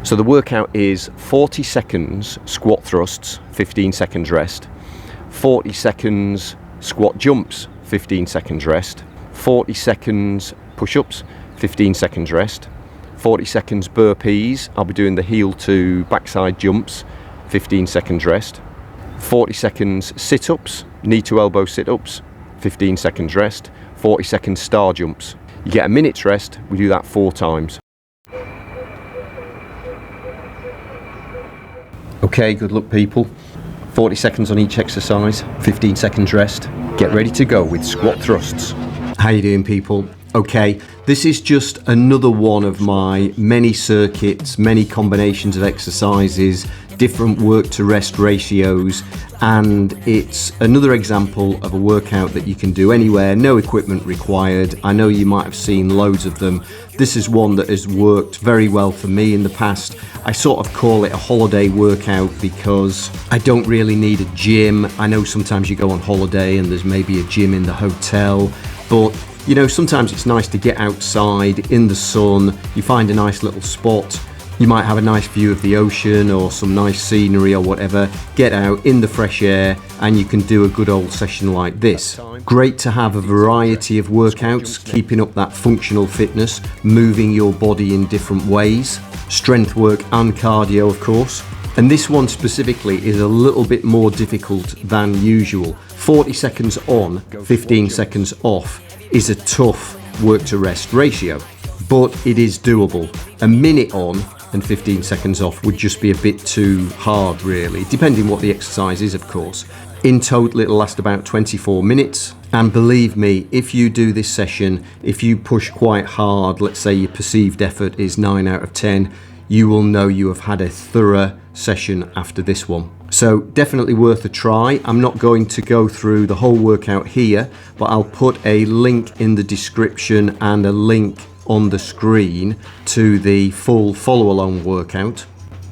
So the workout is 40 seconds squat thrusts, 15 seconds rest, 40 seconds squat jumps, 15 seconds rest, 40 seconds push-ups, 15 seconds rest, 40 seconds burpees. I'll be doing the heel to backside jumps, 15 seconds rest, 40 seconds sit-ups, knee to elbow sit-ups, 15 seconds rest, 40 seconds star jumps. You get a minute's rest. We do that 4 times. Okay, good luck people. 40 seconds on each exercise, 15 seconds rest. Get ready to go with squat thrusts. How you doing people? Okay, this is just another one of my many circuits, many combinations of exercises, different work to rest ratios, and it's another example of a workout that you can do anywhere, no equipment required. I know you might have seen loads of them. This is one that has worked very well for me in the past. I sort of call it a holiday workout because I don't really need a gym. I know sometimes you go on holiday and there's maybe a gym in the hotel, but you know, sometimes it's nice to get outside in the sun. You find a nice little spot. You might have a nice view of the ocean or some nice scenery or whatever. Get out in the fresh air and you can do a good old session like this. Great to have a variety of workouts, keeping up that functional fitness, moving your body in different ways. Strength work and cardio, of course. And this one specifically is a little bit more difficult than usual. 40 seconds on, 15 seconds off is a tough work to rest ratio, but it is doable. A minute on and 15 seconds off would just be a bit too hard really, depending what the exercise is of course. In total it'll last about 24 minutes, and believe me, if you do this session, if you push quite hard, let's say your perceived effort is 9 out of 10, you will know you have had a thorough session after this one. So definitely worth a try. I'm not going to go through the whole workout here, but I'll put a link in the description and a link on the screen to the full follow-along workout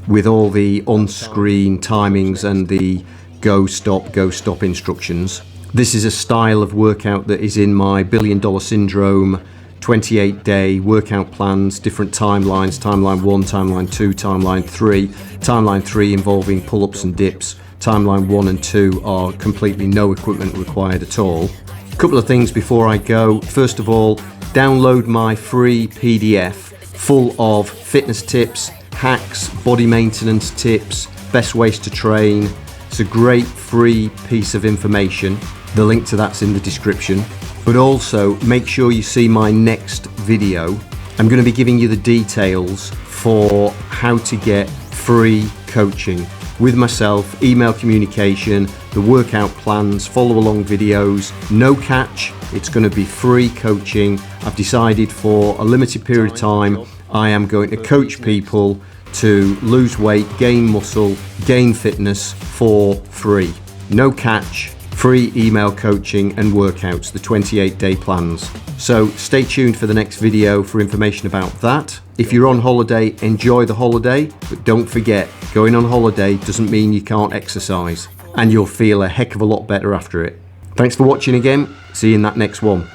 with all the on-screen timings and the go stop instructions. This is a style of workout that is in my $1 Billion Syndrome 28-day workout plans, different timelines, timeline 1, timeline 2, timeline 3. Timeline 3 involving pull-ups and dips. Timeline 1 and 2 are completely no equipment required at all. A couple of things before I go. First of all, download my free PDF full of fitness tips, hacks, body maintenance tips, best ways to train. It's a great free piece of information. The link to that's in the description. But also make sure you see my next video. I'm going to be giving you the details for how to get free coaching with myself, email communication, the workout plans, follow along videos, no catch. It's going to be free coaching. I've decided for a limited period of time, I am going to coach people to lose weight, gain muscle, gain fitness for free. No catch. Free email coaching and workouts, the 28-day plans. So stay tuned for the next video for information about that. If you're on holiday, enjoy the holiday, but don't forget, going on holiday doesn't mean you can't exercise, and you'll feel a heck of a lot better after it. Thanks for watching again. See you in that next one.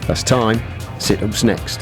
That's time. Sit-ups next.